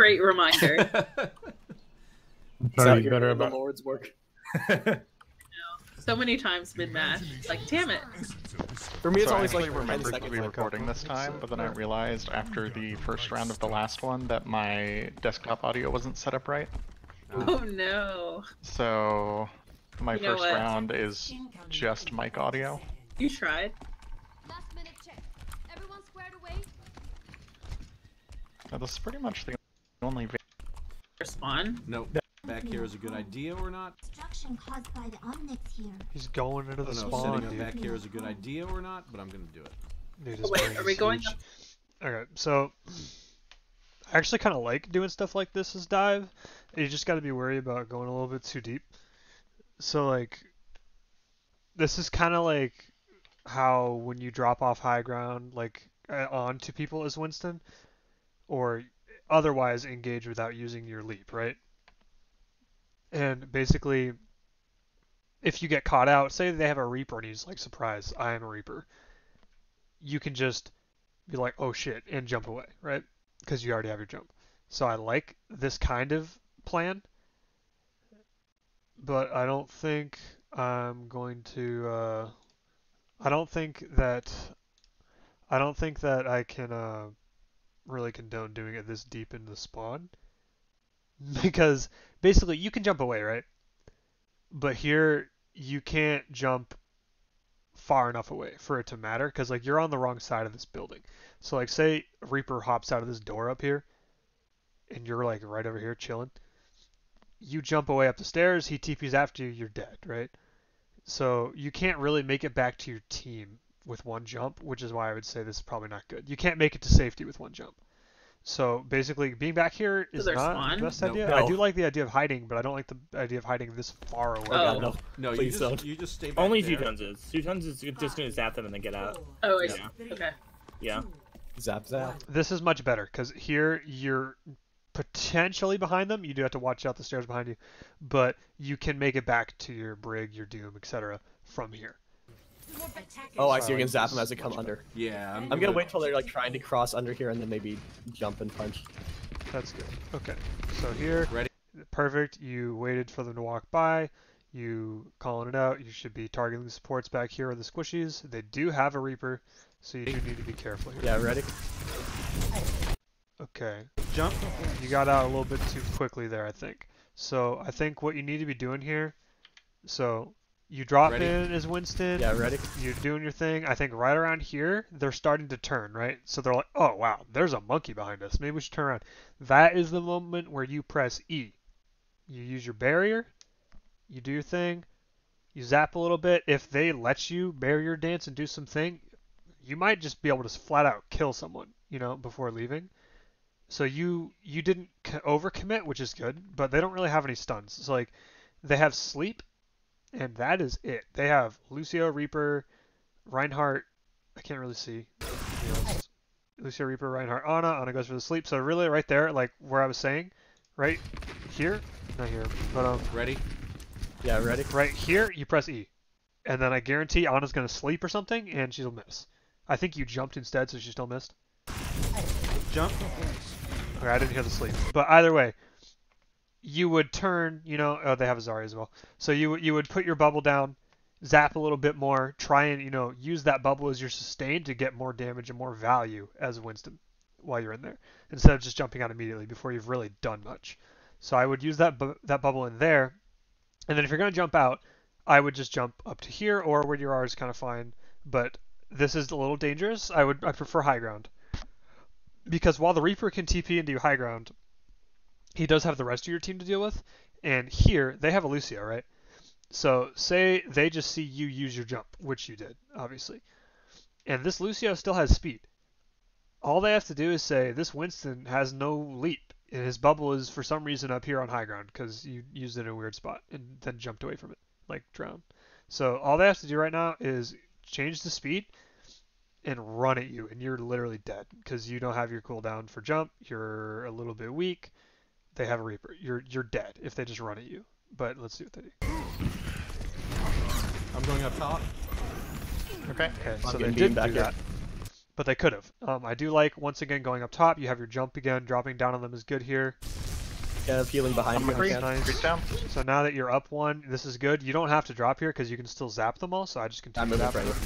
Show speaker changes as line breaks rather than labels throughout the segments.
Great reminder.
Sorry, better about the Lord's work.
So many times mid-match. Like, damn it.
For me, it's
So
always
I
like
actually
10
remembered to
seconds
be
like,
recording this time, but then I realized after the first round of the last one that my desktop audio wasn't set up right.
Oh no.
So my
You know
first
what?
round is just mic audio.
You tried.
Last minute check. Everyone squared away?
Now, this is pretty much the only
Respawn.
No, back here is a good idea or not?
Destruction caused by the Omnics here.
He's going into the
I don't know if
spawn,
setting up
dude.
back here is a good idea or not, but I'm gonna do it.
Dude,
Oh,
his
wait,
brain
are we
is
going
huge.
up?
Okay, so I actually kind of like doing stuff like this as dive. You just got to be worried about going a little bit too deep. So like, this is kind of like how when you drop off high ground, like onto people as Winston, or otherwise engage without using your leap, right? And basically, if you get caught out, say they have a Reaper and he's like, surprise, I am a Reaper. You can just be like, oh shit, and jump away, right? Because you already have your jump. So I like this kind of plan, but I don't think I'm going to, I don't think that I can really condone doing it this deep in the spawn. Because basically you can jump away, right? But here you can't jump far enough away for it to matter, because like you're on the wrong side of this building. So like say Reaper hops out of this door up here and you're like right over here chilling. You jump away up the stairs, he TPs after you, you're dead, right? So you can't really make it back to your team with one jump, which is why I would say this is probably not good. You can't make it to safety with one jump. So basically, being back here is not the best idea.
No.
I do like the idea of hiding, but I don't like the idea of hiding this far away.
Oh.
No,
Please don't.
you just stay back
Only
there.
2 tons is. 2 tons is just gonna zap them and then get out.
Oh, I see.
Yeah.
Okay.
Yeah.
Zap zap.
This is much better, because here you're potentially behind them. You do have to watch out the stairs behind you, but you can make it back to your brig, your doom, etc. from here.
Oh, I see. You can zap them as they come under.
Yeah,
I'm gonna wait till they're like trying to cross under here and then maybe jump and punch.
That's good. Okay, so here,
Ready?
perfect. You waited for them to walk by. You calling it out. You should be targeting the supports back here or the squishies. They do have a Reaper, so you do need to be careful here.
Yeah, ready?
Okay, jump. You got out a little bit too quickly there, I think. So I think what you need to be doing here, so you drop
Ready?
in as Winston.
Yeah, ready?
You're doing your thing. I think right around here, they're starting to turn, right? So they're like, oh, wow, there's a monkey behind us. Maybe we should turn around. That is the moment where you press E. You use your barrier. You do your thing. You zap a little bit. If they let you barrier dance and do something, you might just be able to flat out kill someone, you know, before leaving. So you didn't overcommit, which is good, but they don't really have any stuns. So like, they have sleep. And that is it. They have Lucio, Reaper, Reinhardt. I can't really see. Lucio, Reaper, Reinhardt, Ana. Ana goes for the sleep. So really right there, like where I was saying, right here, not here, but
Ready?
Yeah, ready?
right here, you press E. And then I guarantee Ana's going to sleep or something, and she'll miss. I think you jumped instead, so she still missed.
Jump.
Okay, I didn't hear the sleep. But either way, you would turn, you know, oh, they have a Zarya as well. So you would put your bubble down, zap a little bit more, try and, you know, use that bubble as your sustain to get more damage and more value as Winston while you're in there, instead of just jumping out immediately before you've really done much. So I would use that bubble in there, and then if you're going to jump out, I would just jump up to here or where you are is kind of fine, but this is a little dangerous. I prefer high ground, because while the Reaper can TP into high ground, he does have the rest of your team to deal with, and here they have a Lucio, right? So say they just see you use your jump, which you did, obviously, and this Lucio still has speed. All they have to do is say, this Winston has no leap, and his bubble is for some reason up here on high ground because you used it in a weird spot and then jumped away from it, like drown. So all they have to do right now is change the speed and run at you, and you're literally dead because you don't have your cooldown for jump. You're a little bit weak. They have a Reaper. You're dead if they just run at you. But let's see what they do.
I'm going up top.
Okay.
Okay,
I'm
so they
getting
didn't
back
do
here.
that. but they could have. I do like, once again, going up top. You have your jump again. Dropping down on them is good here.
Yeah, healing behind you.
Creep.
Nice.
Creep down.
So now that you're up one, this is good. You don't have to drop here because you can still zap them all, so I just continue
moving
zapping them.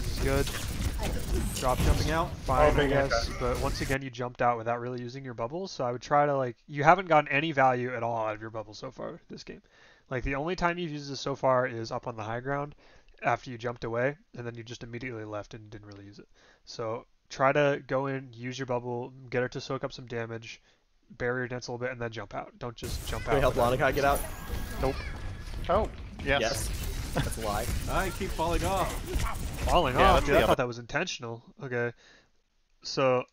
This is good.
Drop jumping out.
Fine, I
big
guess. But once again, you jumped out without really using your bubbles, so I would try to, like, you haven't gotten any value at all out of your bubbles so far this game. Like, the only time you've used this so far is up on the high ground after you jumped away, and then you just immediately left and didn't really use it. So try to go in, use your bubble, get her to soak up some damage, barrier dance a little bit, and then jump out. Don't just jump out.
Can we help Lonica get out?
Nope.
Oh, yes.
Yes. That's a lie.
I keep falling off.
Falling
Yeah,
off?
that's
Dude,
the
I
other-
thought that was intentional. Okay. So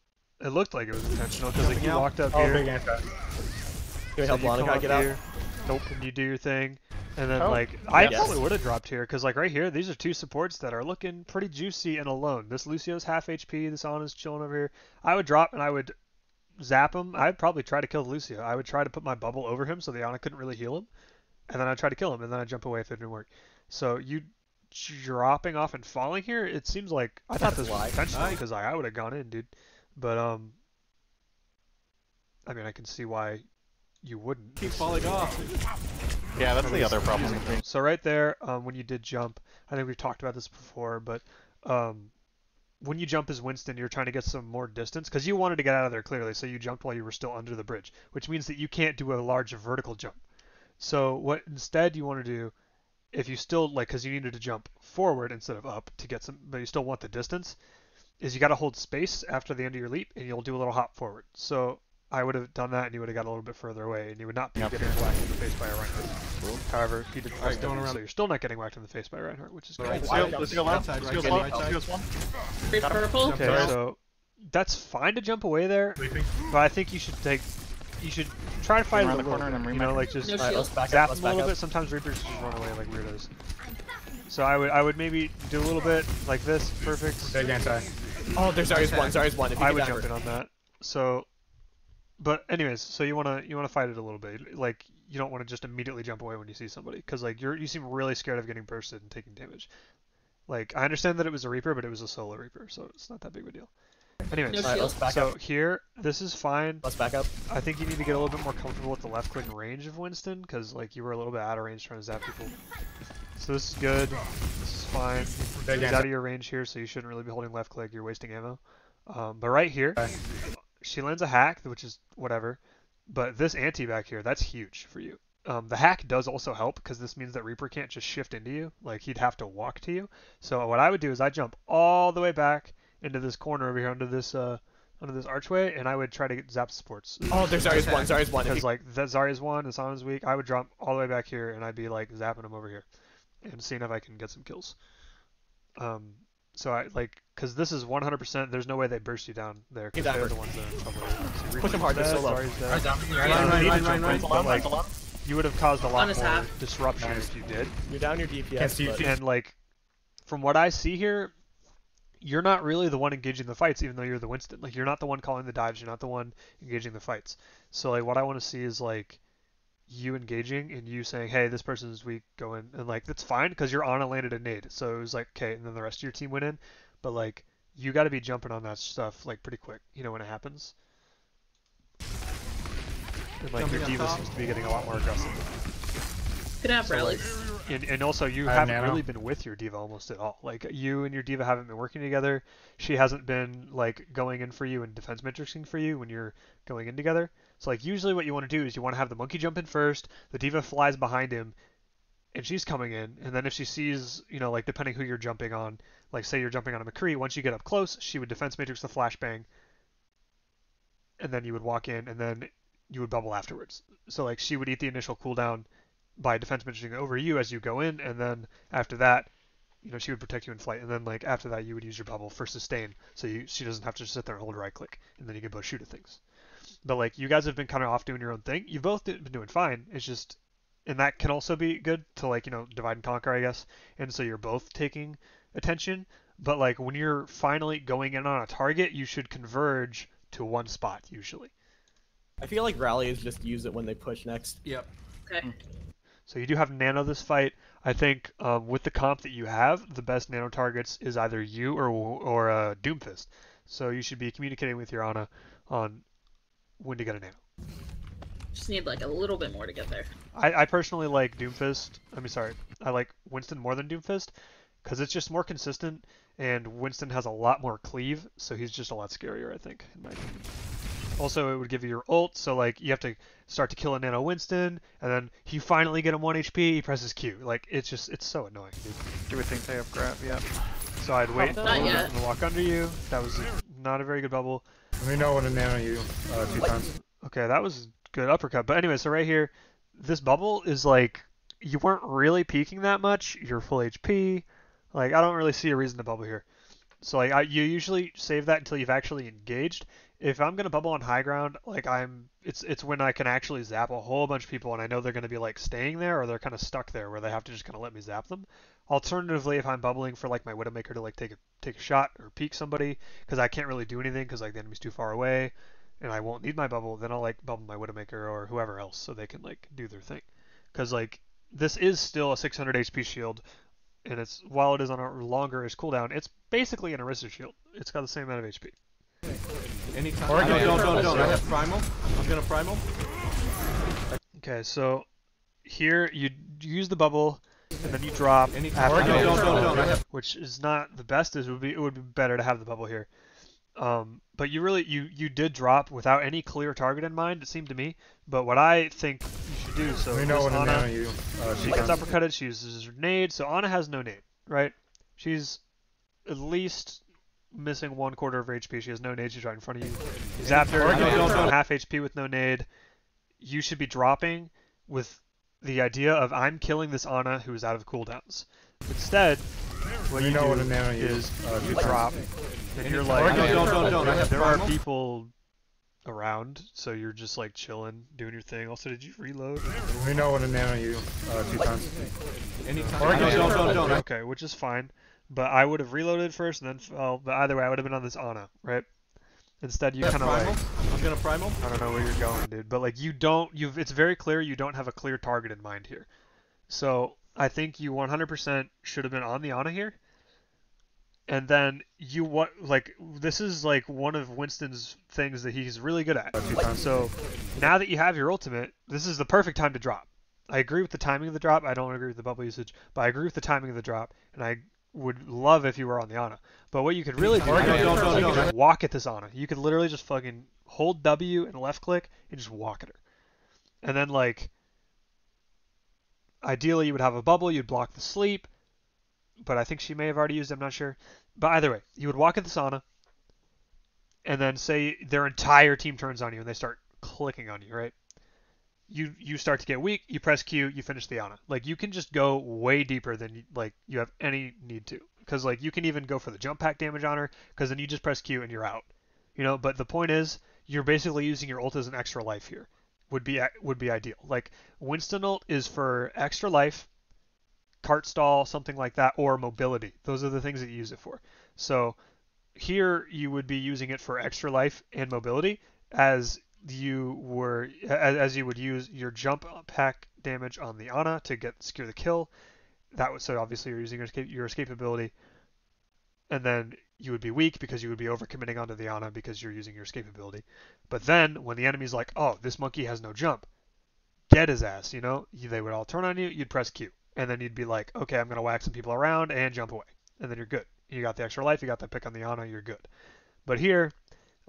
it looked like it was intentional because like, you
out.
walked up
Oh,
here.
big anti.
Can we help
you come
Lonica
up
get out?
here, nope, and you do your thing. And then,
Oh,
like, I
yes.
probably would have dropped here, because, like, right here, these are two supports that are looking pretty juicy and alone. This Lucio's half HP, this Ana's chilling over here. I would drop and I would zap him. I'd probably try to kill the Lucio. I would try to put my bubble over him so the Ana couldn't really heal him. And then I'd try to kill him, and then I'd jump away if it didn't work. So you dropping off and falling here, it seems like, I thought this was intentional, because I would have gone in, dude. But, I mean, I can see why you wouldn't.
Keep falling off.
Yeah, that's the other problem with me.
So right there, when you did jump, I think we've talked about this before, but when you jump as Winston, you're trying to get some more distance, because you wanted to get out of there clearly, so you jumped while you were still under the bridge, which means that you can't do a large vertical jump. So what instead you want to do, if you still, like, because you needed to jump forward instead of up to get some, but you still want the distance, is you got to hold space after the end of your leap, and you'll do a little hop forward. So I would have done that, and you would have got a little bit further away, and you would not be getting whacked in the face by a Reinhardt. However, you did press
going
W,
around.
so you're still not getting whacked in the face by a Reinhardt, which is
Right
great.
side,
Let's go left.
right
Let's go
side,
left.
right
Let's
side.
go one.
Creep purple.
Jump
Okay,
down.
so that's fine to jump away there, but I think you should try to fight it
Around
a
the
little
corner and
bit,
I'm
you know, like just
No
Alright, let's
shield.
back up.
zap
Let's
them a
back
little
up.
bit. Sometimes Reapers just run away like weirdos. So I would maybe do a little bit like this. Perfect.
Big anti.
Oh, there's Zarya's one. Zarya's one. If you
I
get
would
down
jump
her.
in on that. So, but anyways, so you wanna fight it a little bit. Like you don't want to just immediately jump away when you see somebody, because like you seem really scared of getting bursted and taking damage. Like I understand that it was a Reaper, but it was a solo Reaper, so it's not that big of a deal. Anyways,
No
Alright,
shield.
let's back
so
up.
here, this is fine.
Let's back up.
I think you need to get a little bit more comfortable with the left click range of Winston, because like you were a little bit out of range trying to zap people. So this is good. This is fine.
Big
He's
anti.
out of your range here, so you shouldn't really be holding left click. You're wasting ammo. But right here, she lands a hack, which is whatever. But this anti back here, that's huge for you. The hack does also help, because this means that Reaper can't just shift into you. Like he'd have to walk to you. So what I would do is I jump all the way back into this corner over here under this archway, and I would try to get zap supports.
Oh, there's Zarya's one. Zarya's one. If
Because
you...
like that Zarya's one, the Sana's weak. I would drop all the way back here, and I'd be like zapping them over here, and seeing if I can get some kills. So I like, because this is 100%. There's no way they burst you down there, because
Get
they're
that
the ones that are in trouble. So
Push them hard, they're
Reaper's
so low.
dead, Zarya's dead.
Run,
You don't need to
run,
jump
run,
in,
run.
but like you would have caused a lot
On his
more
half.
disruption if you did.
You're down your DPS.
Can't see
but-
you.
And like, from what I see here, you're not really the one engaging the fights, even though you're the Winston. Like, you're not the one calling the dives. You're not the one engaging the fights. So like, what I want to see is like you engaging and you saying, "Hey, this person is weak. Go in." And like, that's fine because your Ana landed a nade. So it was like, okay, and then the rest of your team went in. But like, you got to be jumping on that stuff like pretty quick. You know when it happens. And like your
Jumping
diva
up top.
seems to be getting a lot more aggressive.
Could have
So,
rally.
And also, you
I have
haven't
nano.
really been with your diva almost at all. Like, you and your diva haven't been working together. She hasn't been, like, going in for you and defense matrixing for you when you're going in together. So, like, usually what you want to do is you want to have the monkey jump in first, the diva flies behind him, and she's coming in. And then if she sees, you know, like, depending who you're jumping on, like, say you're jumping on a McCree, once you get up close, she would defense matrix the flashbang, and then you would walk in, and then you would bubble afterwards. So, like, she would eat the initial cooldown by defense matrixing over you as you go in, and then after that, you know, she would protect you in flight, and then like after that, you would use your bubble for sustain, so she doesn't have to just sit there and hold right click, and then you can both shoot at things. But like, you guys have been kind of off doing your own thing. You've both been doing fine. It's just, and that can also be good to like, you know, divide and conquer, I guess. And so you're both taking attention. But like, when you're finally going in on a target, you should converge to one spot usually.
I feel like rally is just use it when they push next.
Yep.
Okay.
So you do have nano this fight. I think with the comp that you have, the best nano targets is either you or Doomfist. So you should be communicating with your Ana on when to get a nano.
Just need like a little bit more to get there.
I personally like Doomfist. I like Winston more than Doomfist because it's just more consistent, and Winston has a lot more cleave, so he's just a lot scarier, I think, in my opinion. Also, it would give you your ult, so like you have to start to kill a nano Winston, and then you finally get him 1 HP, he presses Q. Like it's so annoying, dude.
Do we think they have grab yet?
So I'd wait
Not yet.
and walk under you. That was not a very good bubble.
We know what a nano you 2 times.
Okay, that was good uppercut. But anyway, so right here, this bubble is like, you weren't really peaking that much. You're full HP. Like, I don't really see a reason to bubble here. So like, you usually save that until you've actually engaged. If I'm gonna bubble on high ground, like it's when I can actually zap a whole bunch of people and I know they're gonna be like staying there or they're kind of stuck there where they have to just kind of let me zap them. Alternatively, if I'm bubbling for like my Widowmaker to like take a shot or peek somebody because I can't really do anything because like the enemy's too far away and I won't need my bubble, then I'll like bubble my Widowmaker or whoever else so they can like do their thing. Because like this is still a 600 HP shield, and it's while it is on a longer-ish cooldown, it's basically an Arista shield. It's got the same amount of HP.
Anytime. Don't. I have primal. I'm gonna primal.
Okay, so here you use the bubble and then you drop.
Anytime. Don't.
Which is not the best. It would be better to have the bubble here. But you did drop without any clear target in mind, it seemed to me. But what I think you should do, so
we know what
Ana,
you
she gets uppercutted, she uses her nade, so Ana has no nade, right? She's at least missing 1/4 of her HP. She has no nade, she's right in front of you. You zapped her, you're half HP with no nade. You should be dropping with the idea of I'm killing this Ana who is out of cooldowns. Instead, what you do is you drop, and you're like, there are people around, so you're just like chilling, doing your thing. Also, did you reload?
We know what a nano you 2 times.
Don't. Okay, which is fine, but I would have reloaded first, and then but either way, I would have been on this Ana, right? Instead, you kind of like,
I'm gonna primal.
I don't know where you're going, dude, but like it's very clear you don't have a clear target in mind here. So I think you 100% should have been on the Ana here. And then this is like one of Winston's things that he's really good at. So now that you have your ultimate, this is the perfect time to drop. I agree with the timing of the drop. I don't agree with the bubble usage, but I agree with the timing of the drop. And I would love if you were on the Ana. But what you could really do is you could just walk at this Ana. You could literally just fucking hold W and left click and just walk at her. And then like, ideally you would have a bubble, you'd block the sleep. But I think she may have already used it, I'm not sure. But either way, you would walk at the Ana, and then say their entire team turns on you and they start clicking on you, right? You start to get weak, you press Q, you finish the Ana. Like, you can just go way deeper than you have any need to. Because like, you can even go for the jump pack damage on her, because then you just press Q and you're out. You know, but the point is, you're basically using your ult as an extra life here. Would be ideal. Like, Winston ult is for extra life, cart stall, something like that, or mobility. Those are the things that you use it for. So here you would be using it for extra life and mobility as you would use your jump pack damage on the Ana to secure the kill. So obviously you're using your escape ability, and then you would be weak because you would be overcommitting onto the Ana because you're using your escape ability. But then when the enemy's like, oh, this monkey has no jump, get his ass, you know, they would all turn on you, you'd press Q. And then you'd be like, okay, I'm going to whack some people around and jump away. And then you're good. You got the extra life, you got that pick on the Ana, you're good. But here,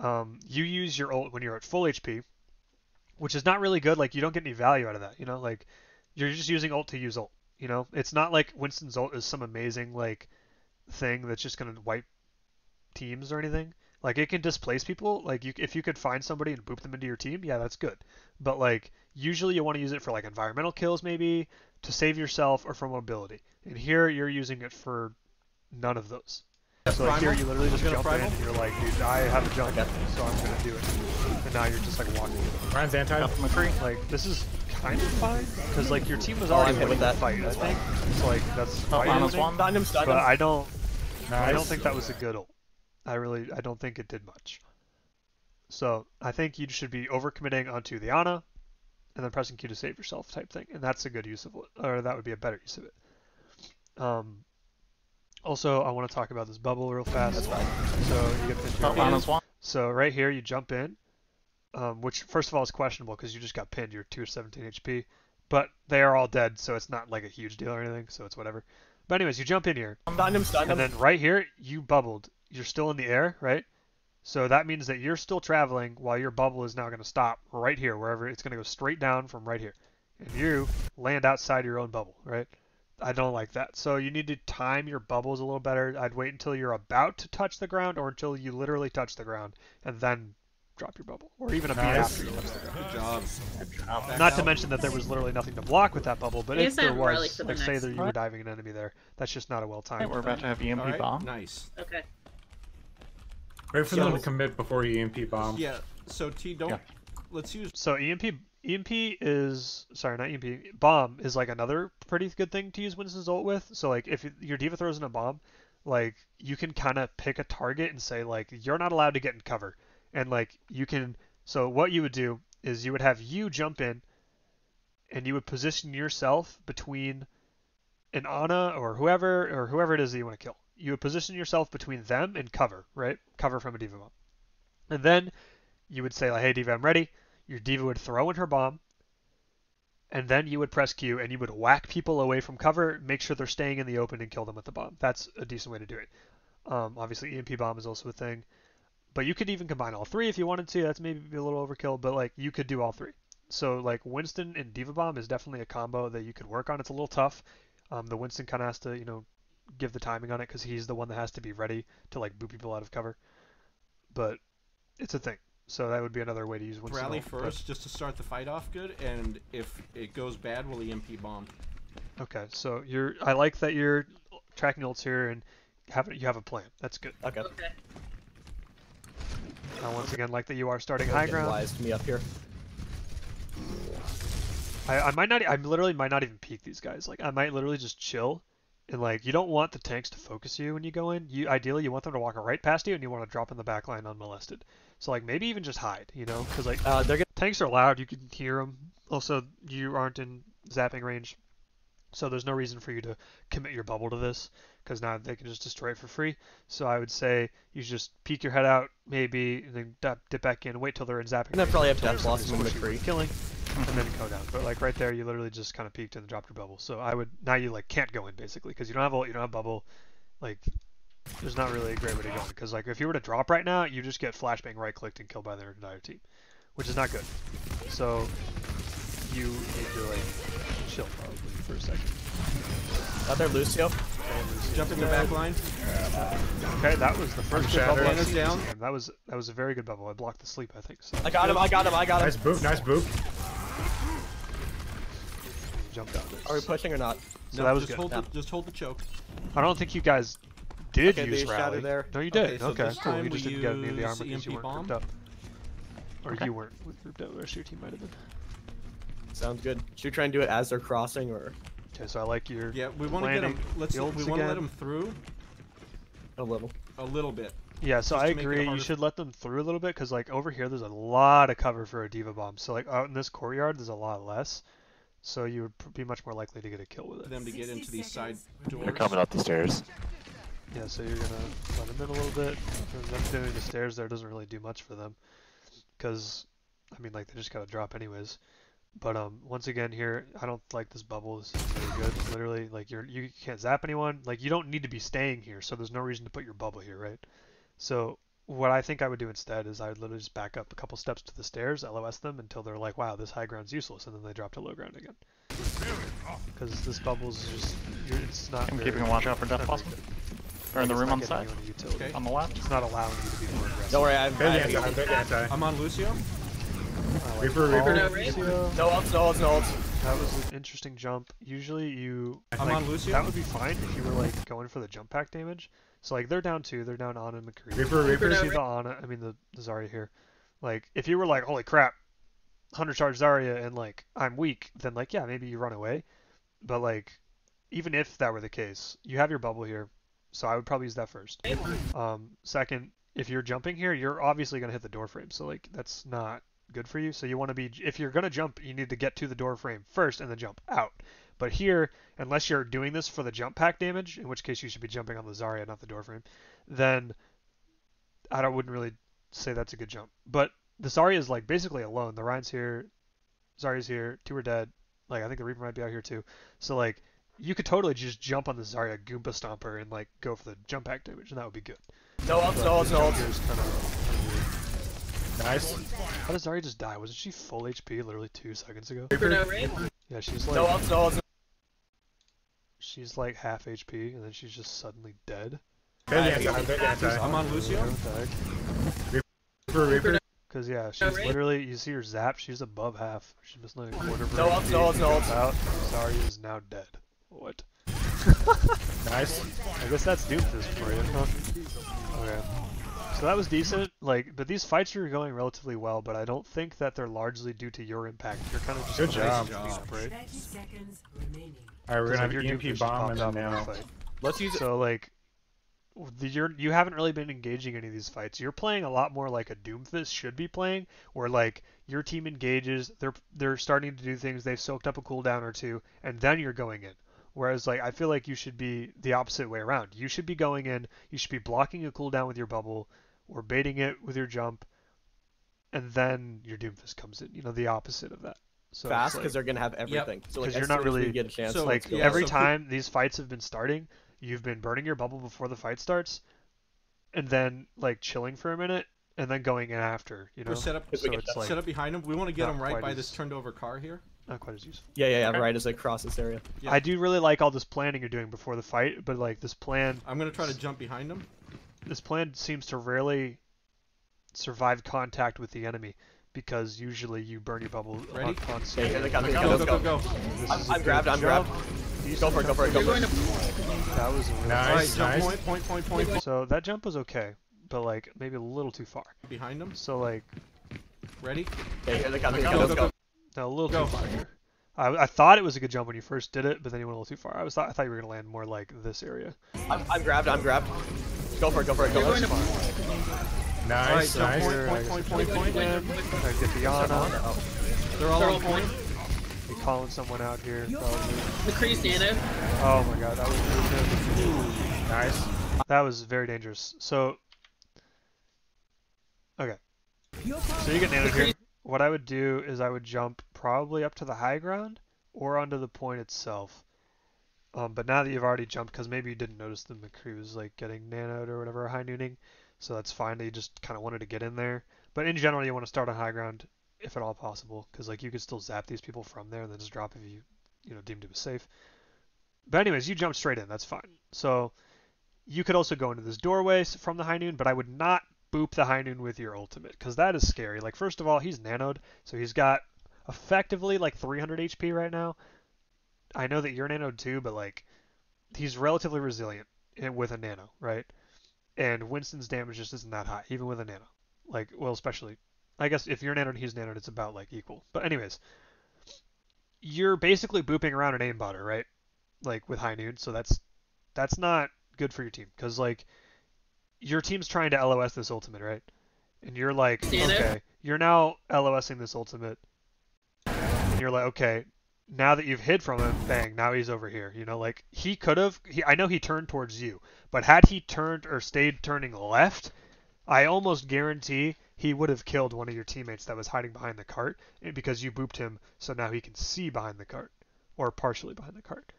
you use your ult when you're at full HP, which is not really good. Like, you don't get any value out of that, you know? Like, you're just using ult to use ult, you know? It's not like Winston's ult is some amazing, like, thing that's just going to wipe teams or anything. Like, it can displace people. Like, if you could find somebody and boop them into your team, yeah, that's good. But, like, usually you want to use it for, like, environmental kills, maybe, to save yourself, or for mobility. And here, you're using it for none of those. So, like, here, you literally just jump in, and you're like, dude, I have a jump, so I'm going to do it. And now you're just, like, walking.
Ryan's anti.
Like, this is kind of fine, because, like, your team was already winning the fight, I think. So, like, that's why you're using it. But I don't think that was a good ult. I don't think it did much. So I think you should be overcommitting onto the Ana, and then pressing Q to save yourself type thing, and that's a good use of it, or that would be a better use of it. Also, I want to talk about this bubble real fast.
That's fine.
So you get pinned
Oh,
here.
Lana's one.
So right here, you jump in, which first of all is questionable because you just got pinned. You're 217 HP, but they are all dead, so it's not like a huge deal or anything. So it's whatever. But anyways, you jump in here,
Stun him.
and then right here, you bubbled. You're still in the air, right? So that means that you're still traveling while your bubble is now going to stop right here, wherever it's going to go straight down from right here. And you land outside your own bubble, right? I don't like that. So you need to time your bubbles a little better. I'd wait until you're about to touch the ground or until you literally touch the ground and then drop your bubble. Or even a beat after you touch the ground.
Good job.
Not to mention that there was literally nothing to block with that bubble, but
I
if
guess
there
I'm early
was,
for the
like say
next
that you were diving an enemy there, that's just not a well
Hey,
timed.
we're about to have EMP
Alright,
bomb.
nice.
Okay.
Wait for them to commit before you EMP bomb.
Yeah, so T, don't...
Yeah.
Let's use...
So EMP is, sorry, not EMP, bomb is like another pretty good thing to use Winston's ult with. So like if your diva throws in a bomb, like you can kind of pick a target and say like you're not allowed to get in cover. And like you can, so what you would do is you would have you jump in and you would position yourself between an Ana or whoever it is that you want to kill. You would position yourself between them and cover, right? Cover from a diva bomb. And then you would say like, hey diva, I'm ready. Your diva would throw in her bomb, and then you would press Q and you would whack people away from cover, make sure they're staying in the open and kill them with the bomb. That's a decent way to do it. Obviously EMP bomb is also a thing, but you could even combine all three if you wanted to. That's maybe a little overkill, but like you could do all three. So like Winston and diva bomb is definitely a combo that you could work on. It's a little tough. The Winston kind of has to, give the timing on it because he's the one that has to be ready to like boot people out of cover. But it's a thing. So that would be another way to use Winston.
Rally first, just to start the fight off good, and if it goes bad, we'll EMP bomb.
Okay, so I like that you're tracking ults here and you have a plan. That's good.
Okay.
Okay.
I once again like that you are starting high ground.
Wise me up here.
I literally might not even peek these guys. Like I might literally just chill, and like you don't want the tanks to focus you when you go in. Ideally you want them to walk right past you, and you want to drop in the back line unmolested. So like maybe even just hide, because like tanks are loud, you can hear them. Also you aren't in zapping range, so there's no reason for you to commit your bubble to this, because now they can just destroy it for free. So I would say you just peek your head out maybe, and then dip back in, wait till they're in zapping.
And then probably have
until
Death Blossom and
somebody's
McCree.
killing, and then go down. But like right there, you literally just kind of peeked and dropped your bubble. So I would now you like can't go in basically because you don't have ult, you don't have bubble, like. There's not really a great way to go because like if you were to drop right now, you just get flashbang right clicked and killed by their entire team, which is not good. So you need to like chill probably for a second.
Out there, Lucio.
Jump in the back line.
Okay, that was the first good bubble I've
Banner's
seen
down.
this game. That was a very good bubble. I blocked the sleep, I think. So
I got him.
Nice boop, nice boop.
jumped out there.
Are we pushing or not?
So that was
just
good.
Just hold the choke.
I don't think you guys did
Okay,
use
they shouted
rally.
there.
No, you did.
So
Okay,
this
cool.
time
You just
we
didn't get any of the
use
armor because you
EMP
weren't
bomb.
grouped up. Or
Okay.
you weren't grouped up. The rest of your team might have been.
Sounds good. Should we try and do it as they're crossing, or
Okay, so I like your
Yeah, we want to get
planning.
them.
The
We
ults
want to let
again.
them through
a little?
a little bit.
Yeah, so
just
I
to make it
agree. You
harder.
should let them through a little bit because, like, over here, there's a lot of cover for a diva bomb. So, like, out in this courtyard, there's a lot less. So you would be much more likely to get a kill with
For
it.
them to get into these side doors.
They're coming up the stairs.
Yeah, so you're gonna let them in a little bit. And them doing the stairs there doesn't really do much for them, because, I mean, like, they just gotta drop anyways. But once again here, I don't like this bubble. This is very good. Literally, like, you can't zap anyone. Like, you don't need to be staying here, so there's no reason to put your bubble here, right? So what I think I would do instead is I would literally just back up a couple steps to the stairs, LOS them until they're like, wow, this high ground's useless, and then they drop to low ground again. Because this bubble's just, it's not.
I'm
very-
keeping a watch out for Death Blossom. They're in the
it's
room
not
on the
getting
side,
you any utility.
Okay.
on the left.
It's not allowing you to be more aggressive.
Don't worry, I'm
Good anti, good anti.
I'm on Lucio.
Reaper,
No
Reaper.
raid?
Lucio,
no ults, no ults, no ults.
that was an interesting jump. Usually you,
I'm
like,
on Lucio.
that would be fine if you were like going for the jump pack damage. So like they're down 2, they're down Ana and McCree.
Reaper, Reaper.
You see the Ana, I mean the Zarya here. Like if you were like, holy crap, 100 charge Zarya and like I'm weak, then like yeah, maybe you run away. But like even if that were the case, you have your bubble here, so I would probably use that first. Second, if you're jumping here, you're obviously gonna hit the door frame, so like that's not good for you. So you want to be, if you're gonna jump, you need to get to the door frame first and then jump out. But here, unless you're doing this for the jump pack damage, in which case you should be jumping on the Zarya, not the door frame, then wouldn't really say that's a good jump. But the Zarya is like basically alone. The Ryan's here, Zarya's here, 2 are dead. Like I think the Reaper might be out here too. So like you could totally just jump on the Zarya Goomba Stomper and like go for the jump pack damage, and that would be good.
No ult, no ult, no ult.
Nice.
How did Zarya just die? Wasn't she full HP literally 2 seconds ago?
For no raid.
Yeah, she's like
No ult, no ult.
she's like half HP and then she's just suddenly dead.
I'm on Lucio.
Reaper.
Because yeah, she's literally, you see her zap, she's above half. She's missing like a quarter of her
No ult,
HP.
no ult, no ult.
Zarya is now dead. What?
Nice.
I guess that's Doomfist for you, huh? Okay. So that was decent, like, but these fights are going relatively well, but I don't think that they're largely due to your impact. You're kind of just
Good job.
Right?
Alright, we're gonna have
your
EMP
Doomfist
bomb
popped
and
out
then
in
now.
the fight.
Let's use it.
So like, you haven't really been engaging any of these fights. You're playing a lot more like a Doomfist should be playing, where like your team engages, they're starting to do things, they've soaked up a cooldown or two, and then you're going in. Whereas like I feel like you should be the opposite way around. You should be going in, you should be blocking a cooldown with your bubble, or baiting it with your jump, and then your Doomfist comes in. You know, the opposite of that. So
Fast because they're gonna have everything. So like,
Because you're
as
not
soon as we
really-
get a chance.
So,
like
yeah,
every
so
time these fights have been starting, you've been burning your bubble before the fight starts, and then like chilling for a minute, and then going in after. You know,
We're set up,
so it's like
set up behind him. We want to get
not
him right
quite
by
as-
this turned over car here.
not quite as useful.
Yeah, right as I cross this area.
Yeah.
I do really like all this planning you're doing before the fight, but like this plan
I'm gonna try to jump behind him.
seems to rarely survive contact with the enemy, because usually you burn your bubble
Ready?
on
Okay,
stage.
here they come.
Go,
Let's
go,
go.
go, go.
I'm grabbed. I'm grabbed. Go for it. Go for it. Go
You're
for
going
it.
to
That was a really
All right,
Nice,
jump
nice.
point.
So that jump was okay, but like maybe a little too far.
Behind him.
So like
Ready?
Okay, here they come.
Go,
Let's
go,
go.
no, a little
Go.
too far here. I thought it was a good jump when you first did it, but then you went a little too far. I thought you were gonna land more like this area.
I'm grabbed. I'm grabbed. Go for it. Go for it. Go
You're
for
going
it.
to
All right,
Nice,
jump
nice.
point.
Again, try to get the Yana.
They're all on point.
Be calling someone out here. Probably.
McCree's nano.
Oh my god, that was really good.
Nice.
That was very dangerous. So, okay. So you get nanoed here. What I would do is I would jump probably up to the high ground or onto the point itself. But now that you've already jumped, because maybe you didn't notice the McCree was like getting nanoed or whatever, high nooning, so that's fine. You just kind of wanted to get in there. But in general, you want to start on high ground if at all possible, because like you could still zap these people from there and then just drop if you deemed it was safe. But anyways, you jumped straight in. That's fine. So you could also go into this doorway from the high noon, but I would not boop the high noon with your ultimate, because that is scary. Like, first of all, he's nanoed, so he's got effectively like 300 HP right now. I know that you're nanoed too, but like he's relatively resilient with a nano, right? And Winston's damage just isn't that high, even with a nano. Like, well, especially, I guess if you're nanoed and he's nanoed, it's about like equal. But anyways, you're basically booping around an aimbotter, right? Like with high noon, so that's not good for your team, because like your team's trying to LOS this ultimate, right? And you're like, okay, you're now LOSing this ultimate, and you're like, okay, now that you've hid from him, bang, now he's over here. You know, like he could have. I know he turned towards you, but had he turned or stayed turning left, I almost guarantee he would have killed one of your teammates that was hiding behind the cart, because you booped him, so now he can see behind the cart, or partially behind the cart.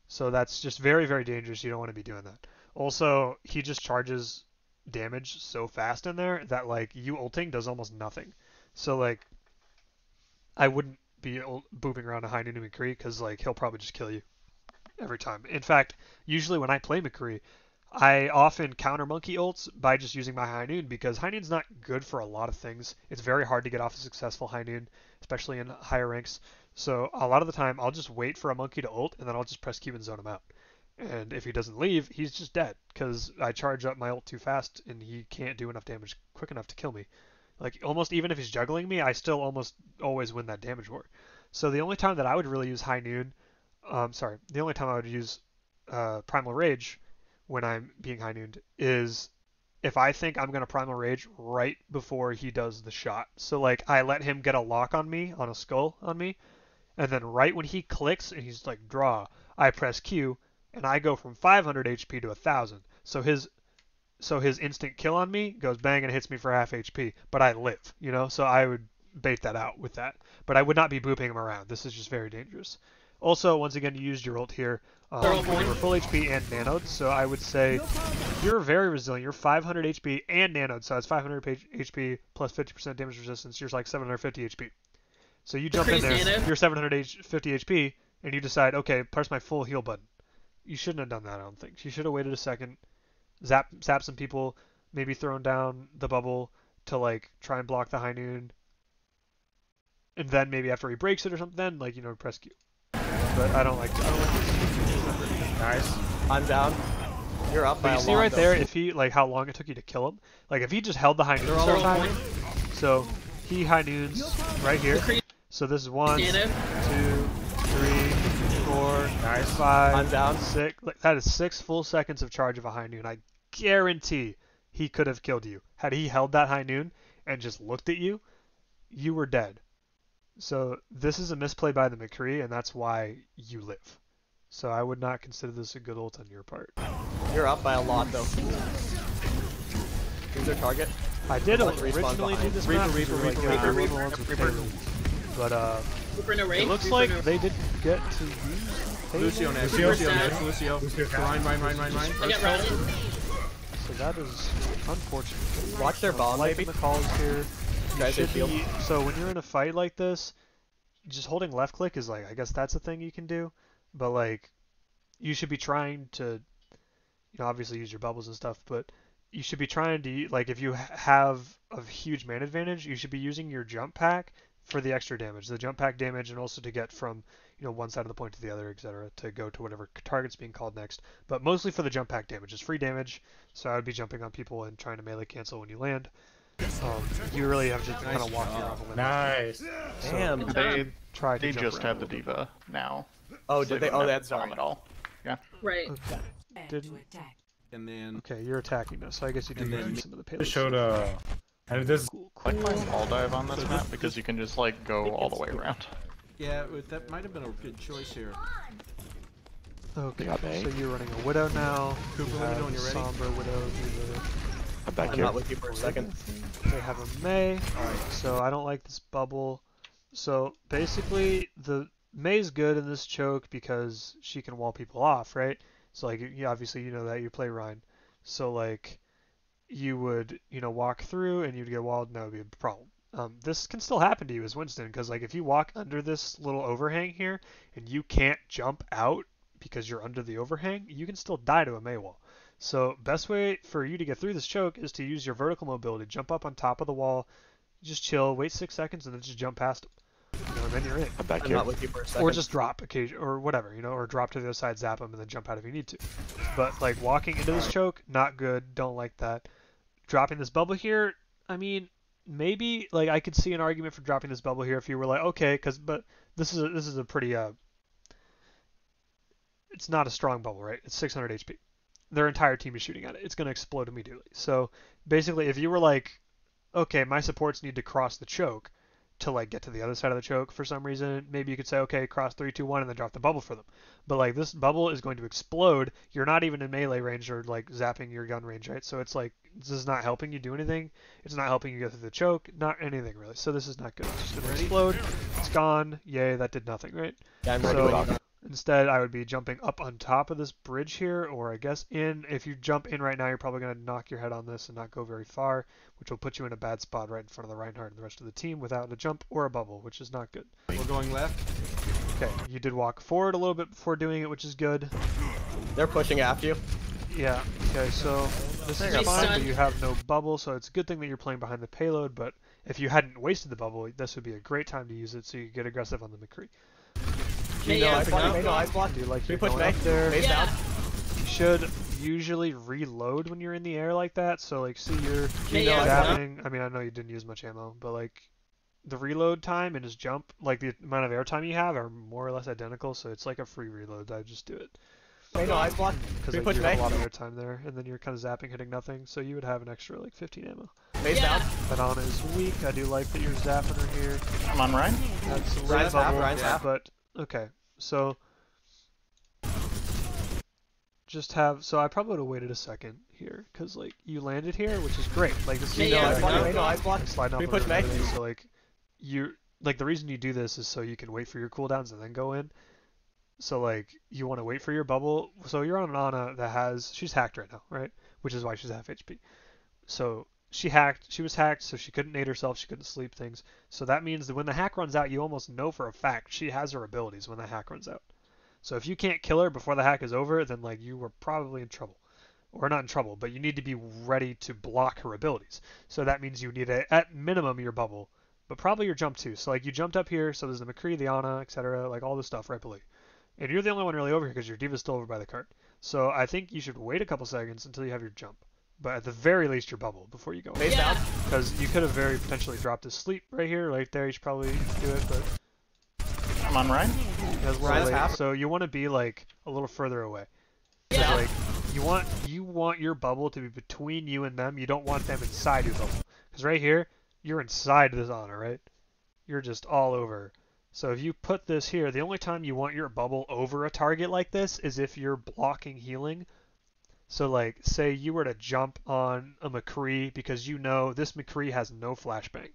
So that's just very, very dangerous. You don't want to be doing that. Also, he just charges damage so fast in there that like you ulting does almost nothing. So like I wouldn't be booping around a high noon McCree, because like he'll probably just kill you every time. In fact, usually when I play McCree, I often counter monkey ults by just using my high noon, because high noon's not good for a lot of things. It's very hard to get off a successful high noon, especially in higher ranks. So a lot of the time I'll just wait for a monkey to ult, and then I'll just press Q and zone him out. And if he doesn't leave, he's just dead, because I charge up my ult too fast and he can't do enough damage quick enough to kill me. Like, almost even if he's juggling me, I still almost always win that damage war. So the only time that I would really use high noon, the only time I would use Primal Rage when I'm being high nooned is if I think I'm gonna Primal Rage right before he does the shot. So like I let him get a lock on me, on a skull on me, and then right when he clicks and he's like draw, I press Q and I go from 500 HP to 1000. So his instant kill on me goes bang and hits me for half HP, but I live, you know? So I would bait that out with that. But I would not be booping him around. This is just very dangerous. Also, once again, you used your ult here. You were full HP and nanoed, so I would say you're very resilient. You're 500 HP and nanoed, so it's 500 HP plus 50% damage resistance. You're like 750 HP. So you jump in there, you're 750 HP, and you decide, okay, press my full heal button. You shouldn't have done that, I don't think. You should have waited a second, zap some people, maybe thrown down the bubble to like try and block the high noon, and then maybe after he breaks it or something, then like, you know, press Q. But I don't like this.
Nice. I'm down. You're up by a lot.
You see right there, if he like how long it took you to kill him. Like if he just held the high noon all the time. So he high noons right here. So this is 1, 2, 3, 4, 5.
I'm down.
6. Like, that is 6 full seconds of charge of a high noon. I guarantee he could have killed you. Had he held that high noon and just looked at you, you were dead. So this is a misplay by the McCree, and that's why you live. So I would not consider this a good ult on your part.
You're up by a lot, though. Who's their target?
I did originally do this map. Reaper. But it looks like they didn't get to use
Lucio next. Lucio. Mine.
I got Ryan.
So that is unfortunate.
Watch their bomb,
Liking
maybe.
the calls here.
Guys, they shield.
So when you're in a fight like this, just holding left click is like, I guess that's a thing you can do. But like, you should be trying to, you know, obviously use your bubbles and stuff, but you should be trying to, like, if you have a huge man advantage, you should be using your jump pack for the extra damage, the jump pack damage, and also to get from, you know, one side of the point to the other, etc., to go to whatever target's being called next. But mostly for the jump pack damage. It's free damage, so I would be jumping on people and trying to melee cancel when you land. You really have to kind of walk your own limit.
Nice.
Damn.
They just had the diva now.
Oh, did they? Oh, that's
bomb at all. Yeah.
Right.
Okay. Didn't.
And then
Okay, you're attacking us, so I guess you did use some of the payloads.
Showed and this
I like my wall dive on this map because you can just like go all the way around.
yeah, that might have been a good choice here.
Okay, so you're running a Widow now.
Cooper
You
Widow,
have
when you're ready.
Somber Widow.
I'm back
I'm
here.
not with you for a second.
They have a Mei, so I don't like this bubble. So basically, the Mei's good in this choke because she can wall people off, right? So like, obviously you know that you play Rhine. So like, you would, you know, walk through and you'd get walled, and that would be a problem. This can still happen to you as Winston, because like if you walk under this little overhang here and you can't jump out because you're under the overhang, you can still die to a Mei wall. So best way for you to get through this choke is to use your vertical mobility. Jump up on top of the wall, just chill, wait 6 seconds, and then just jump past them. You know, and then you're in.
I'm back
I'm
here.
not with you for a second.
Or just drop occasion, or whatever, you know, or drop to the other side, zap them, and then jump out if you need to. But like walking into this choke, not good. Don't like that. Dropping this bubble here, I mean, maybe like I could see an argument for dropping this bubble here if you were like, okay, but this is a pretty it's not a strong bubble, right? It's 600 HP. Their entire team is shooting at it. It's going to explode immediately. So basically, if you were like, okay, my supports need to cross the choke to like get to the other side of the choke for some reason, maybe you could say, okay, cross 3, 2, 1, and then drop the bubble for them. But like this bubble is going to explode. You're not even in melee range or like zapping your gun range, right? So it's like, this is not helping you do anything. It's not helping you go through the choke. Not anything really. So this is not good. It's just going to explode. It's gone. Yay, that did nothing, right?
Yeah, I'm ready.
So instead, I would be jumping up on top of this bridge here, or I guess in. If you jump in right now, you're probably going to knock your head on this and not go very far, which will put you in a bad spot right in front of the Reinhardt and the rest of the team without a jump or a bubble, which is not good.
We're going left.
Okay, you did walk forward a little bit before doing it, which is good.
They're pushing after you.
Yeah, okay, so this is fine, but you have no bubble, so it's a good thing that you're playing behind the payload, but if you hadn't wasted the bubble, this would be a great time to use it so you could get aggressive on the McCree.
Ice block.
Do like
We
you're
push
going
Mei.
up there.
Mei's down.
You should usually reload when you're in the air like that, so like see you're
Yeah,
zapping. I mean, I know you didn't use much ammo, but like the reload time and his jump, like the amount of air time you have are more or less identical, so it's like a free reload. I just do it.
May no ice block.
Because like, you have a lot of airtime there, and then you're kind of zapping, hitting nothing, so you would have an extra like 15 ammo.
May's down.
That Ana is weak. I do like that you're zapping her here.
Come on, Ryan.
That's a
Ryan's half, Ryan's half.
But okay, so just have. So I probably would have waited a second here, because like you landed here, which is great. Like this is
May no ice block.
sliding off
We
of
push May.
everything, so like you like the reason you do this is so you can wait for your cooldowns and then go in. So like you want to wait for your bubble. So you're on an Ana that has she's hacked right now, right? Which is why she's half HP. So she was hacked, so she couldn't nade herself, she couldn't sleep things. So that means that when the hack runs out, you almost know for a fact she has her abilities when the hack runs out. So if you can't kill her before the hack is over, then like you were probably in trouble. Or not in trouble, but you need to be ready to block her abilities. So that means you need at minimum your bubble, but probably your jump too. So like you jumped up here, so there's the McCree, the Ana, etc., like all this stuff right below you. And you're the only one really over here because your Diva's still over by the cart. So I think you should wait a couple seconds until you have your jump. But at the very least your bubble before you go.
May's down.
Because you could have very potentially dropped his sleep right here, right there. You should probably do it, but
Come on, Ryan.
Ryan's half.
so you want to be like a little further away.
Yeah.
Like you want your bubble to be between you and them. You don't want them inside your bubble. Because right here, you're inside this Ana, right? You're just all over. So if you put this here, the only time you want your bubble over a target like this is if you're blocking healing. So like, say you were to jump on a McCree because you know this McCree has no flashbang.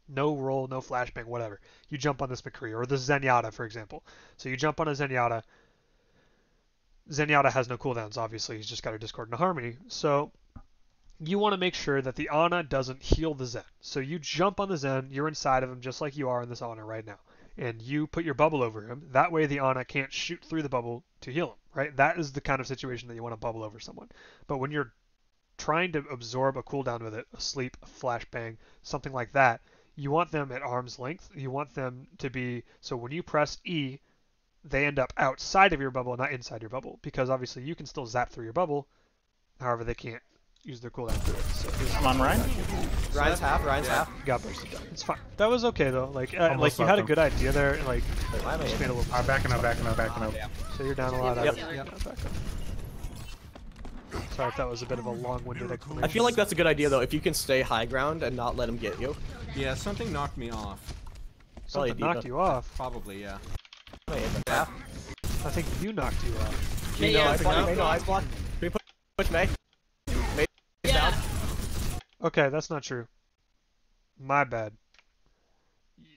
No roll, no flashbang, whatever. You jump on this McCree, or the Zenyatta, for example. So you jump on a Zenyatta. Zenyatta has no cooldowns, obviously. He's just got a Discord and a Harmony. So you want to make sure that the Ana doesn't heal the Zen. So you jump on the Zen, you're inside of him just like you are in this Ana right now. And you put your bubble over him. That way the Ana can't shoot through the bubble to heal him, right? That is the kind of situation that you want to bubble over someone. But when you're trying to absorb a cooldown with it, a sleep, a flashbang, something like that, you want them at arm's length. You want them to be, so when you press E, they end up outside of your bubble, not inside your bubble. Because obviously you can still zap through your bubble, however they can't use their cooldown through it. So
Come on, Ryan.
Ryan's half. Ryan's half.
got bursted down. It's fine. That was okay though. Like
Almost
you had a
left
good idea there, and like
Why am I
just made a little.
I'm backing up, backing up, backing up.
So you're down a lot.
Yep.
Back up. Sorry if that was a bit of a long-winded explanation.
I feel like that's a good idea though, if you can stay high ground and not let him get you.
Yeah, something knocked me off.
Something
Diva.
knocked you off.
Probably, yeah.
Half.
I think you knocked you off.
May no ice block. May no ice block. We push May. May's down.
Okay, that's not true. My bad.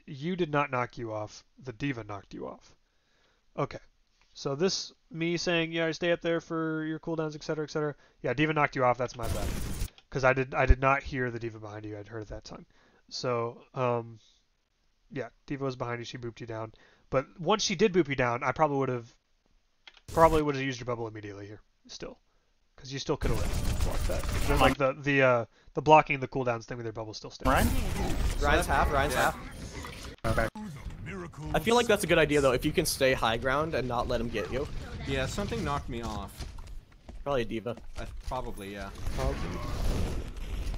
You did not knock you off. The Diva knocked you off. Okay. So this, me saying, yeah, stay up there for your cooldowns, etc., etc. Yeah, Diva knocked you off. That's my bad. Because I did not hear the Diva behind you. I'd heard it that time. So, yeah, Diva was behind you. She booped you down. But once she did boop you down, I probably would have used your bubble immediately here. Still, because you still could have blocked that. Like the blocking the cooldowns thing with your bubble still stays.
Ryan.
Ryan's half. Ryan's half. I feel like that's a good idea though, if you can stay high ground and not let him get you.
Yeah, something knocked me off.
Probably a Diva.
Probably, yeah.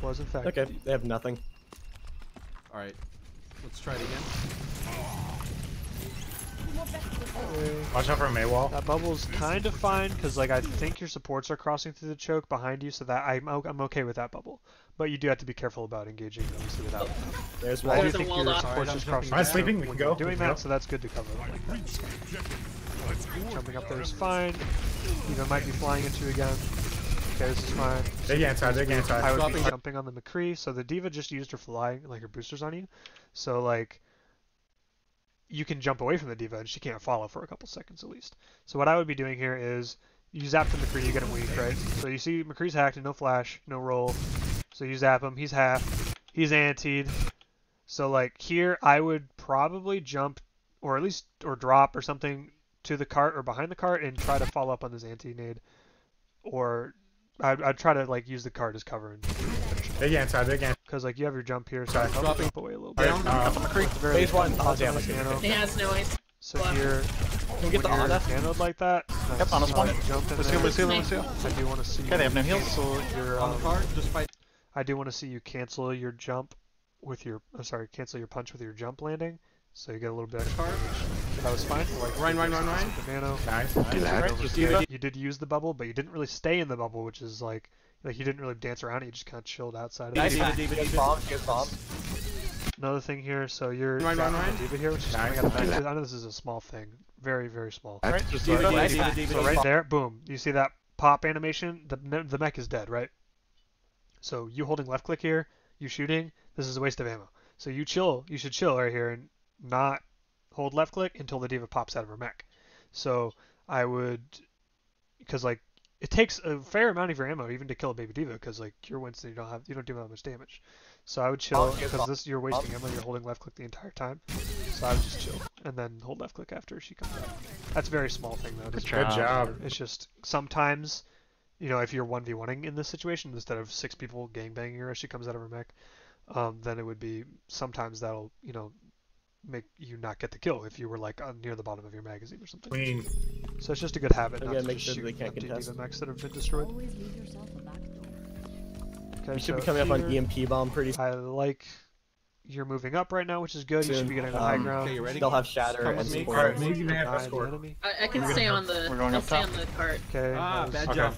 Was in fact.
Okay, they have nothing.
Alright. Let's try it again.
Watch out for a Maywall.
That bubble's kind of fine because like I think your supports are crossing through the choke behind you, so that I'm okay with that bubble. But you do have to be careful about engaging obviously without.
There's
I do
one.
think
walled
your
off.
supports just crossing.
Am I
the
sleeping?
choke
We
when
can
you're
go.
doing that, so that's good to cover. Like that. Jumping up there is fine. Eva might be flying into you again. Okay, this is fine.
They get inside, they get inside.
I would be jumping on the McCree, so the Diva just used her flying, like her boosters on you. So like, you can jump away from the Diva and she can't follow for a couple seconds at least. So what I would be doing here is, you zap the McCree, you get him weak, right? So you see McCree's hacked and no flash, no roll. So you zap him, he's half, he's antied. So like here, I would probably jump, or at least, or drop or something to the cart or behind the cart and try to follow up on this anti-nade. Or I'd try to like use the cart as cover and
They get inside, they get.
because like you have your jump here, so I'll jump away a little bit.
Phase one. Oh damn it.
He has no ice.
So here,
Can we get the
when you're
Ana?
nanoed like that,
Yep, Ana's one.
jump in
Let's
there.
heal, let's heal.
I do want to see
Okay, they have no heals.
cancel your
On the cart, just fight.
I do want to see you cancel your jump with your cancel your punch with your jump landing, So you get a little bit extra damage. But that was fine. Like,
Ryan.
the nano.
Nice.
You did use the bubble, but you didn't really stay in the bubble, which is like you didn't really dance around it. You just kind of chilled outside of
Nice.
it.
He has bombs. He has bombs.
Another thing here, so you're
Ryan.
Diva here, which is coming out of mech. I know this is a small thing, very, very small.
Right.
So right there, boom. You see that pop animation? The mech is dead, right? So you holding left click here, you shooting. This is a waste of ammo. So you chill. You should chill right here and not hold left click until the Diva pops out of her mech. So I would, because like it takes a fair amount of your ammo even to kill a baby Diva, because like you're Winston, you don't do that much damage. So I would chill because you're wasting ammo. You're holding left click the entire time. So I would just chill and then hold left click after she comes out. That's a very small thing though.
Good job.
It's just sometimes, if you're 1v1ing in this situation instead of 6 people gangbanging her as she comes out of her mech, then it would be sometimes that'll make you not get the kill if you were like near the bottom of your magazine or something.
Clean.
So it's just a good habit not to
make
just
sure
shoot
they can't
empty
contest.
Diva mechs that have been destroyed.
Always leave yourself a back door.
Okay,
We should be
so
coming up on
here,
EMP bomb pretty soon.
I like you're moving up right now, which is good. You should be getting the high ground.
Okay, you ready?
They'll have shatter
Come
and
with me.
support.
Alright, maybe you may have
Deny the
escort.
enemy.
I can stay on the.
We're going
I'll
up
stay
top.
on the cart.
Okay.
Bad
Okay.
jump.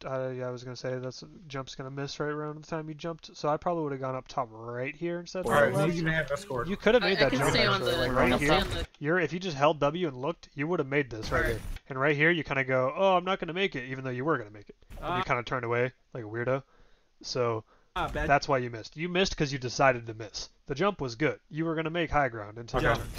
Yeah, I was gonna say that's jump's gonna miss right around the time you jumped. So I probably would have gone up top right here instead of
Alright,
left.
maybe you may have escort.
You could have made
I
that
can
jump
stay on
actually.
the.
Like
I'll
right
stay
here,
on the.
if you just held W and looked, you would have made this right here. And right here, you kind of go, oh, I'm not gonna make it, even though you were gonna make it. And you kind of turned away like a weirdo. So
Bad.
that's why you missed. You missed because you decided to miss. The jump was good. You were gonna make high ground until you
Okay.
turned.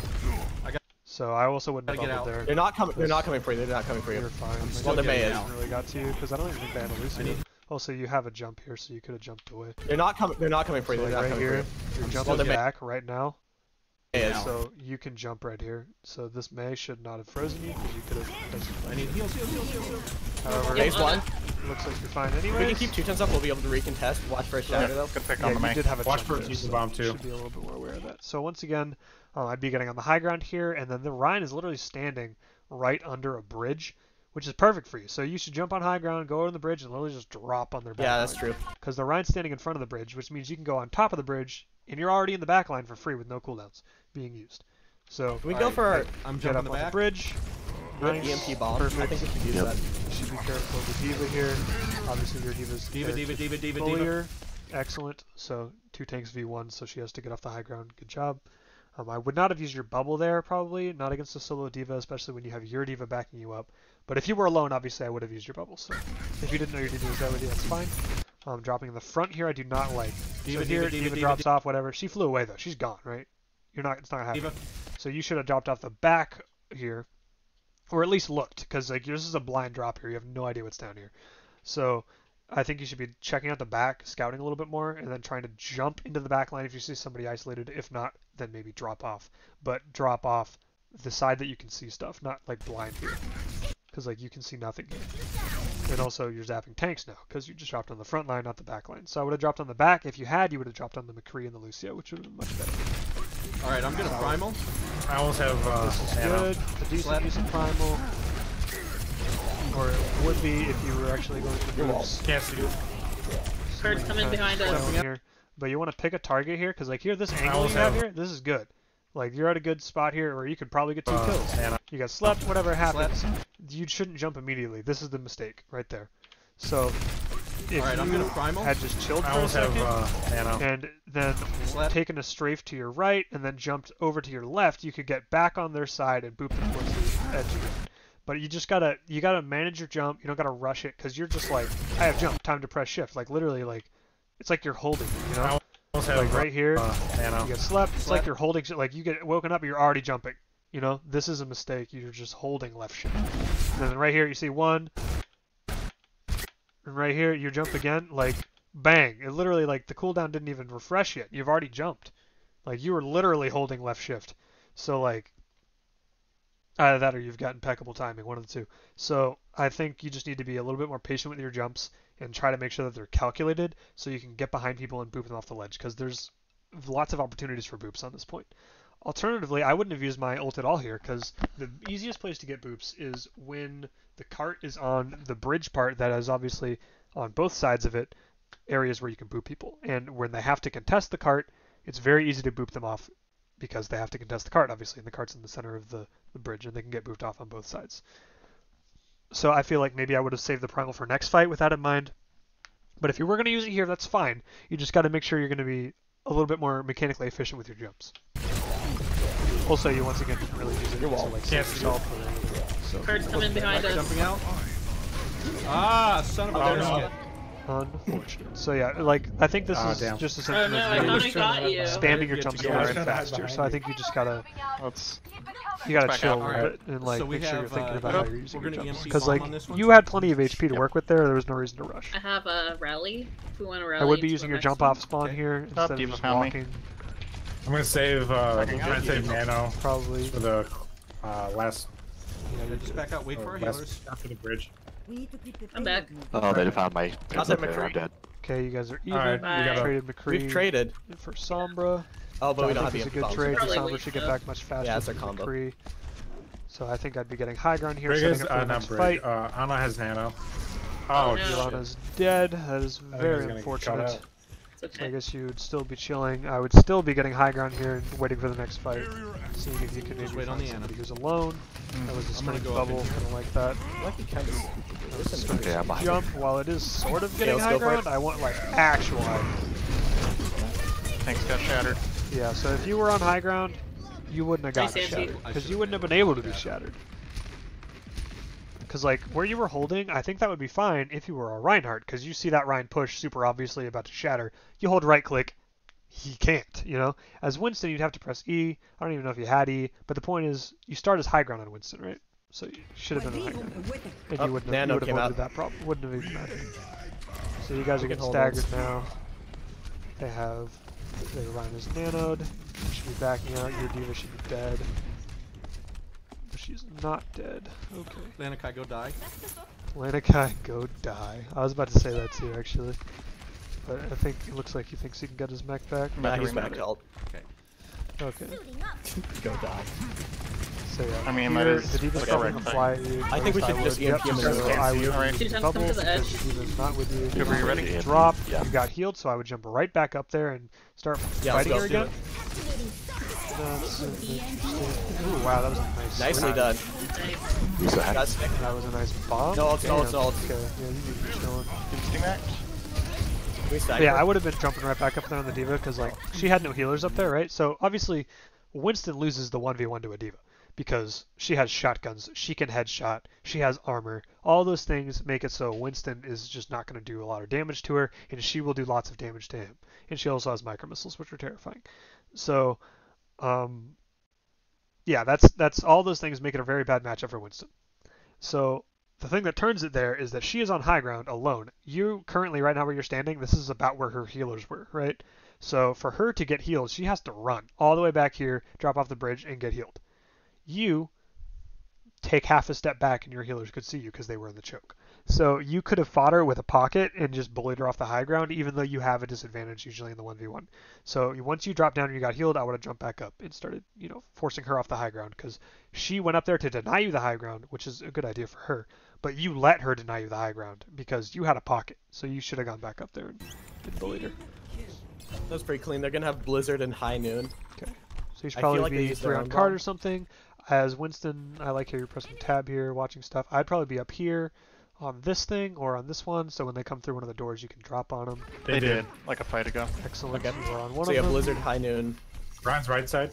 So I also wouldn't have
Gotta get
bubbled
out.
there.
They're not coming. They're not coming for you. They're not coming for
You're
you.
fine.
Well, they may
They
have.
haven't really got to you because I don't even think they had a Lucio. Also, you have a jump here, so you could have jumped away.
They're not coming. They're not coming for you.
So
They're
like
not
right
coming
here,
for
you're
you.
jumping
Well, they may.
back right now.
Yeah.
So you can jump right here. So this May should not have frozen you because you could have.
I need heals.
However,
Base one.
looks like you're fine
If
anyway.
we can keep 2 tons up, we'll be able to recontest. Watch for a shatter though.
Good pick
Yeah,
on the
you
May.
did have a
Watch
jump
for
there,
use the
so
bomb,
you
too.
should be a little bit more aware of that. So once again, I'd be getting on the high ground here, and then the Ryan is literally standing right under a bridge, which is perfect for you. So you should jump on high ground, go on the bridge, and literally just drop on their back.
Yeah, that's true.
Because the Ryan's standing in front of the bridge, which means you can go on top of the bridge, and you're already in the back line for free with no cooldowns being used. So
Can we go for our
I'm
get
jumping
up
the
on the
back.
bridge.
with
Nice.
EMP bomb? I think we should use that.
You should be careful of the Diva here. Obviously, your Diva's
Diva.
bullier. Excellent. So 2 tanks v1, so she has to get off the high ground. Good job. I would not have used your bubble there, probably. Not against a solo Diva, especially when you have your Diva backing you up. But if you were alone, obviously, I would have used your bubble. So if you didn't know your Diva was there with you, that's fine. Dropping in the front here, I do not like. Diva drops off, whatever. She flew away, though. She's gone, right? It's not happening. So you should have dropped off the back here. Or at least looked, because like this is a blind drop here. You have no idea what's down here. So I think you should be checking out the back, scouting a little bit more, and then trying to jump into the back line if you see somebody isolated. If not, then maybe drop off. But drop off the side that you can see stuff, not like blind here. Because like you can see nothing here. And also you're zapping tanks now, because you just dropped on the front line, not the back line. So I would have dropped on the back. If you had, you would have dropped on the McCree and the Lucio, which would have been much better.
Alright, I'm gonna primal.
I almost have
This is
ammo.
good. A decent use of primal. Or it would be if you were actually going to moves.
Can't see it.
Cart's coming behind us.
Here. But you want to pick a target here, because like here, this angle you
almost
have
have-
here, this is good. Like you're at a good spot here where you could probably get 2 kills.
Anna.
You got slept, whatever happens. You shouldn't jump immediately. This is the mistake right there. So if
Alright, I'm
you
gonna primal.
had just chilled
I
for a
almost
second,
have ammo.
and then taken a strafe to your right and then jumped over to your left, you could get back on their side and boop them towards the edge again. But you gotta manage your jump. You don't gotta rush it, because you're just like, I have jump, time to press shift. Like literally, like it's like you're holding, you know?
I almost have
Like right here,
ammo.
you get slept. It's like you're holding. Like you get woken up, you're already jumping. You know, this is a mistake. You're just holding left shift. And then right here, you see 1. And right here, you jump again. Like bang! It literally, like the cooldown didn't even refresh yet. You've already jumped. Like you were literally holding left shift. So like either that or you've got impeccable timing, one of the two. So I think you just need to be a little bit more patient with your jumps and try to make sure that they're calculated so you can get behind people and boop them off the ledge, because there's lots of opportunities for boops on this point. Alternatively, I wouldn't have used my ult at all here, because the easiest place to get boops is when the cart is on the bridge part that is obviously on both sides of it, areas where you can boop people. And when they have to contest the cart, it's very easy to boop them off because they have to contest the cart, obviously, and the cart's in the center of the bridge, and they can get moved off on both sides. So I feel like maybe I would have saved the primal for next fight with that in mind. But if you were going to use it here, that's fine. You just got to make sure you're going to be a little bit more mechanically efficient with your jumps. Also, you once again didn't really use it to like save yourself or anything. So
Cart's coming behind us.
Jumping out. Ah, son of a biscuit.
unfortunate. So yeah, like I think this is just essentially spamming your jump square and faster. So I think you just gotta chill a little bit and like make sure you're thinking about how you're using your jumps. Because like you had plenty of HP to work with there. There was no reason to rush.
I have a rally. If we want to rally.
I would be using your jump off spawn here instead of just walking.
I'm gonna save Nano
probably
for the last.
Yeah, just back out. Wait for our healers
after the bridge.
I'm back.
Oh, they found my.
I'm
dead.
Okay, you guys are even.
Alright,
We traded McCree.
We've traded
For Sombra.
Oh, but we don't have
it's
the
a good
bombs.
trade.
Probably
Sombra should get back much faster
Yeah, it's a
than
combo.
McCree. So I think I'd be getting high ground here,
Brig
setting
is
up for the
not
next
Brig.
fight.
Anna has Nano.
Oh, no.
Yolana's dead. That is
I think
very
he's gonna get
unfortunate.
cut out.
It's
So I
okay.
guess you would still be chilling. I would still be getting high ground here and waiting for the next fight. Seeing if you can maybe
wait on
find
the
somebody
Ana.
who's alone. That was a
I'm gonna
spring
go up
bubble.
in
I don't like that.
Like you kind of.
Yeah, I'm behind.
Jump, while it is sort of getting
let's
high
go for it.
ground, I want like actual high ground.
Tanks got shattered.
Yeah, so if you were on high ground, you wouldn't have gotten
Nice, Andy.
shattered. Because you wouldn't have been able to be shattered. Because like, where you were holding, I think that would be fine if you were a Reinhardt. Because you see that Rein push super obviously about to shatter. You hold right click, he can't, you know? As Winston, you'd have to press E. I don't even know if you had E. But the point is, you start as high ground on Winston, right? So you should have been on high ground. And you wouldn't have,
Nano
you would have
came
avoided
out.
that problem. Wouldn't have even mattered. So you guys are getting
hold
staggered
those.
now. They have... Their Rein is nanoed. Should be backing out. Your diva should be dead. But she's not dead. Okay.
Lanakai, go die.
Lanakai, go die. I was about to say that too, actually. But I think it looks like he thinks he can get his mech back.
Nah, he's back out.
Okay.
Go die.
So yeah.
I mean,
here,
that is
the diva's
a
probably
correct
gonna fly at you.
I think we
At
should
least
just
I would.
EMP him
Yep,
in
so
the
I
face.
would
Alright.
Two times
bubble
come to the
because
edge.
the diva's not with you.
Cooper, you ready?
Drop.
Yeah.
You got healed, so I would jump right back up there and start
Yeah, let's
fighting
go.
her
Do
again.
it.
That's interesting. Ooh, wow, that was a nice.
Nicely
swing.
done.
Nice.
Got sick.
That was a nice bomb.
No, it's
Damn.
all.
Okay, yeah, you need to be chilling.
We
But yeah, I would have been jumping right back up there on the diva because like she had no healers up there, right? So obviously, Winston loses the 1v1 to a diva because she has shotguns, she can headshot, she has armor. All those things make it so Winston is just not going to do a lot of damage to her, and she will do lots of damage to him. And she also has micro missiles, which are terrifying. So, yeah, that's all those things make it a very bad matchup for Winston. So the thing that turns it there is that she is on high ground alone. You currently, right now where you're standing, this is about where her healers were, right? So for her to get healed, she has to run all the way back here, drop off the bridge, and get healed. You take half a step back and your healers could see you because they were in the choke. So you could have fought her with a pocket and just bullied her off the high ground, even though you have a disadvantage usually in the 1v1. So once you dropped down and you got healed, I would have jumped back up and started, you know, forcing her off the high ground because she went up there to deny you the high ground, which is a good idea for her. But you let her deny you the high ground because you had a pocket. So you should have gone back up there and bullied her.
That's pretty clean. They're gonna have Blizzard and High Noon.
Okay. So you should
I feel
probably
like they
be
used
3
their
on
own
card
bomb.
or something. As Winston, I like how you're pressing tab here, watching stuff. I'd probably be up here on this thing or on this one, so when they come through one of the doors, you can drop on them.
They did, like a fight ago.
Excellent.
Okay.
We're on one
So
of
you have
them.
Blizzard, High Noon,
Ryan's right side.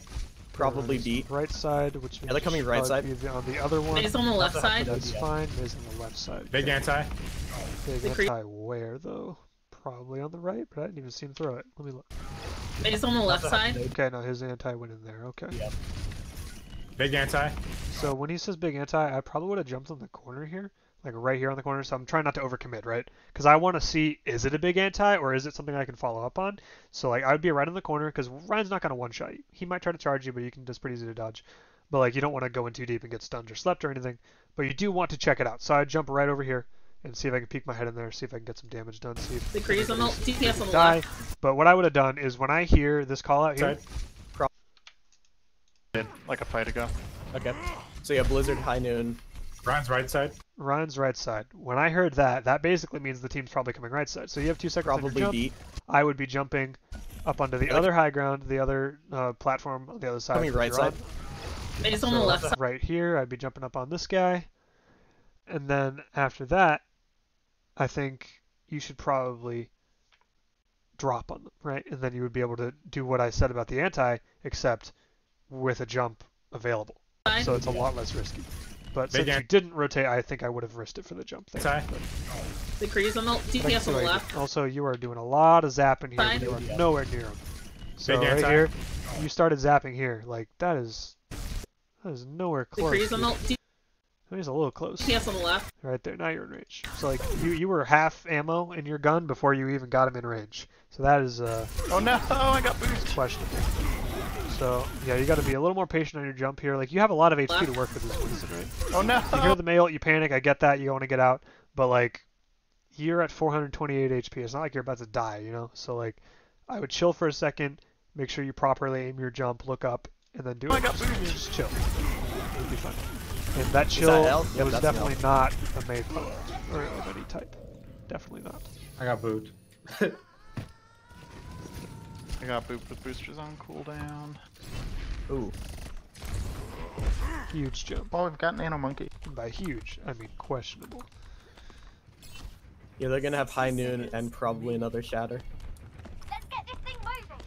probably
There's
beat.
right side, which means
they're coming
you should
right
probably
side.
be on the other one.
He's on the left side.
That's fine. He's on the left side.
Big anti.
Big
The creep.
anti where though? Probably on the right, but I didn't even see him throw it. Let me look.
He's on the left side.
Okay, no, his anti went in there. Okay.
Yeah.
Big anti.
So when he says big anti, I probably would have jumped on the corner here, like right here on the corner. So I'm trying not to overcommit, right? Because I want to see, is it a big anti or is it something I can follow up on? So like I would be right in the corner because Ryan's not gonna one-shot you. He might try to charge you, but you can just pretty easy to dodge. But like you don't want to go in too deep and get stunned or slept or anything. But you do want to check it out. So I'd jump right over here and see if I can peek my head in there, see if I can get some damage done. See if
The Cree's on the DPS on the
die.
left.
But what I would have done is when I hear this call out here,
Side.
Did, like a fight ago.
Okay. So you have Blizzard, High Noon.
Ryan's right side.
Ryan's right side. When I heard that, that basically means the team's probably coming right side. So you have 2 seconds on your
Probably
jump.
beat.
I would be jumping up onto the other high ground, the other platform on the other side.
Coming right
you're on.
side.
It's on the left side.
Right here, I'd be jumping up on this guy. And then after that, I think you should probably drop on them, right? And then you would be able to do what I said about the anti, except with a jump available. So it's a lot less risky. But since you didn't rotate, I think I would have risked it for the jump there.
The Crease on the DPS on the left.
Also, you are doing a lot of zapping here, but you are nowhere near them. So right here, you started zapping here. Like, that is nowhere close.
The Crease on the
He's a little close.
DPS on the left.
Right there, now you're in range. So like you were half ammo in your gun before you even got him in range. So that is
oh no, I got boosted.
Questionable. So yeah, you got to be a little more patient on your jump here. Like you have a lot of HP to work with this Winston, right?
Oh no!
You hear the mail, you panic. I get that. You want to get out, but like you're at 428 HP. It's not like you're about to die, you know. So like I would chill for a second, make sure you properly aim your jump, look up, and then do it. Just chill. You'll be fine. And that chill was definitely not a made or of any type. Definitely not.
I got booed.
I got booped with boosters on cooldown.
Ooh.
Huge jump.
Well, we've got Nano Monkey.
And by huge, I mean questionable.
Yeah, they're gonna have high noon and probably another shatter.
Let's get this thing moving.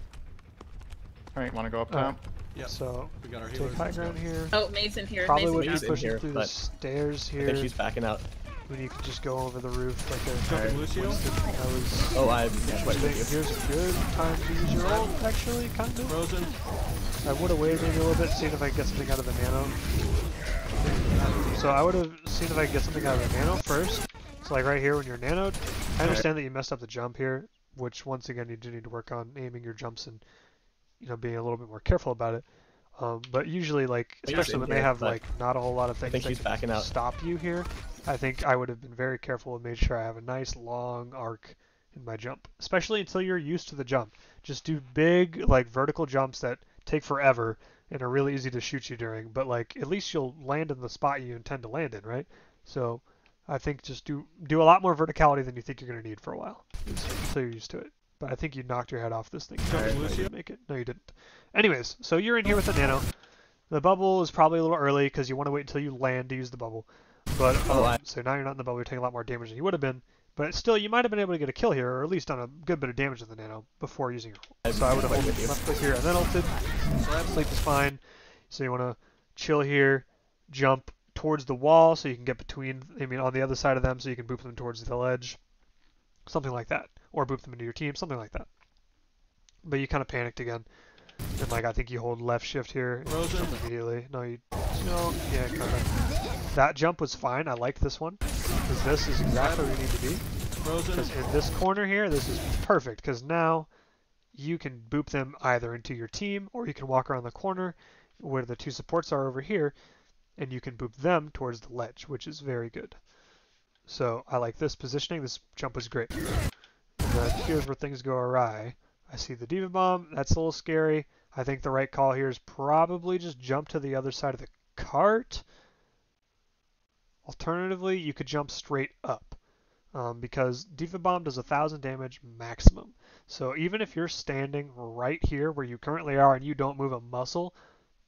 Alright, wanna go up top?
Yeah.
So
We got our
take
healers.
high ground here.
Oh, Mason here.
Probably
Mason
would be
Mason
pushing
here,
through the
but
stairs here.
I think she's backing out.
When you could just go over the roof like a
Jumping Lucio?
Oh, I'm
Here's a good time to use your ult, actually, kind of.
Frozen.
I would have waited maybe a little bit, seen if I could get something out of the nano. So I would have seen if I could get something out of the nano first. So like right here when you're nanoed, I understand that you messed up the jump here, which once again you do need to work on aiming your jumps and being a little bit more careful about it. But usually, like, especially when they have like not a whole lot of things that can stop you here, I think I would have been very careful and made sure I have a nice long arc in my jump, especially until you're used to the jump. Just do big like vertical jumps that take forever and are really easy to shoot you during, but like at least you'll land in the spot you intend to land in, right? So I think just do a lot more verticality than you think you're going to need for a while until you're used to it. But I think you knocked your head off this thing. You make it. No, you didn't. Anyways, so you're in here with the nano. The bubble is probably a little early because you want to wait until you land to use the bubble. But so now you're not in the bubble. You're taking a lot more damage than you would have been. But still, you might have been able to get a kill here, or at least done a good bit of damage with the nano before using your ult. So I would have left click here and then ulted. Sleep is fine. So you want to chill here, jump towards the wall so you can get between. On the other side of them so you can boop them towards the ledge, something like that. Or boop them into your team, something like that. But you kind of panicked again. And like I think you hold left shift here immediately. No, you don't. Yeah, kind of. That jump was fine. I liked this one. Because this is exactly where you need to be. Because in this corner here, this is perfect. Because now you can boop them either into your team or you can walk around the corner where the two supports are over here and you can boop them towards the ledge, which is very good. So I like this positioning. This jump was great. And then here's where things go awry. I see the Diva Bomb. That's a little scary. I think the right call here is probably just jump to the other side of the cart. Alternatively, you could jump straight up because Diva Bomb does 1,000 damage maximum. So even if you're standing right here where you currently are and you don't move a muscle,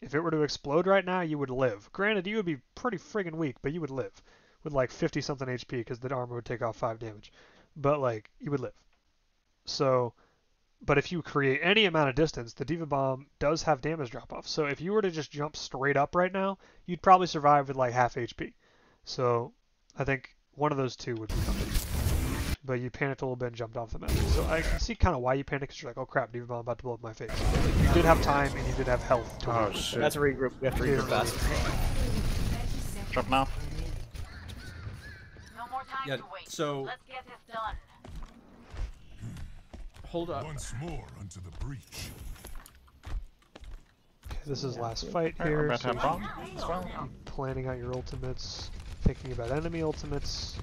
if it were to explode right now, you would live. Granted, you would be pretty friggin' weak, but you would live with like 50-something HP because the armor would take off 5 damage. But like, you would live. So... But if you create any amount of distance, the Diva Bomb does have damage drop-off. So if you were to just jump straight up right now, you'd probably survive with like half HP. So I think one of those two would be coming. But you panicked a little bit and jumped off the map. So I can see kind of why you panicked, because you're like, oh crap, Diva Bomb about to blow up my face. But like, you did have time and you did have health.
Oh shit.
That's a regroup. We have to regroup fast.
Jump now.
No more time to wait.
So
Let's get this done.
hold up.
Once more unto the breach.
Okay, this is last fight
Alright,
here.
we're about to
So
have bomb as well.
planning out your ultimates, thinking about enemy ultimates.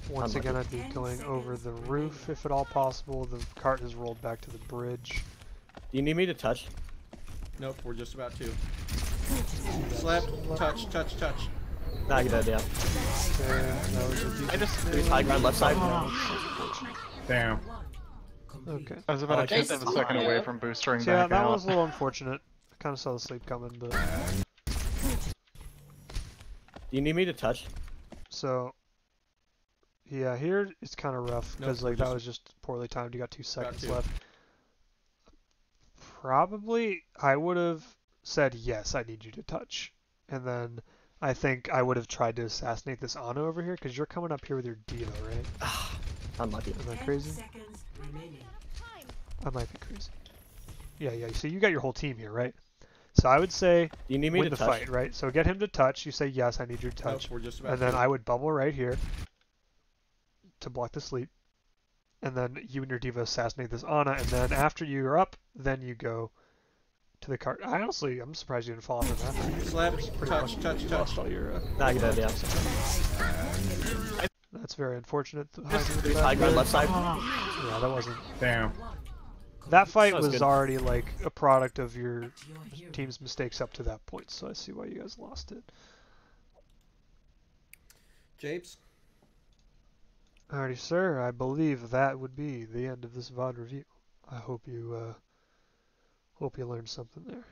Once again, I'd be going over the roof if at all possible. The cart has rolled back to the bridge.
Do you need me to touch?
Nope, we're just about to. Slap, touch, touch, touch.
Nah, good idea.
Okay, that was a decent
I just high ground left side.
Damn.
Okay.
I was about a tenth
Thanks,
of a second away
Mario.
from boostering
So yeah,
back
that
out.
was a little unfortunate. I kind of saw the sleep coming, but
Do you need me to touch?
so yeah, here it's kind of rough
Nope,
because
we're
like that
just-
was just poorly timed. You got 2 seconds
two.
left. Probably I would have said yes, I need you to touch, and then I think I would have tried to assassinate this Ana over here because you're coming up here with your Diva, right?
Unlucky.
Am I crazy? I might be crazy. Yeah, yeah. So you got your whole team here, right? So I would say
Do you need me
win
to
the
touch?
fight, right? So get him to touch. You say yes, I need your
Nope,
touch,
we're just about
and then
to.
I would bubble right here to block the sleep, and then you and your Diva assassinate this Ana, and then after you're up, then you go to the cart. I honestly, I'm surprised you didn't fall off of that.
Slap, touch.
Lost all your.
Nah, you did, yeah.
That's very unfortunate.
High ground left side.
Yeah, that wasn't.
Damn.
That fight
Sounds
was
good.
already like a product of your team's mistakes up to that point, so I see why you guys lost it.
Japes.
Alrighty, sir. I believe that would be the end of this VOD review. I hope you learned something there.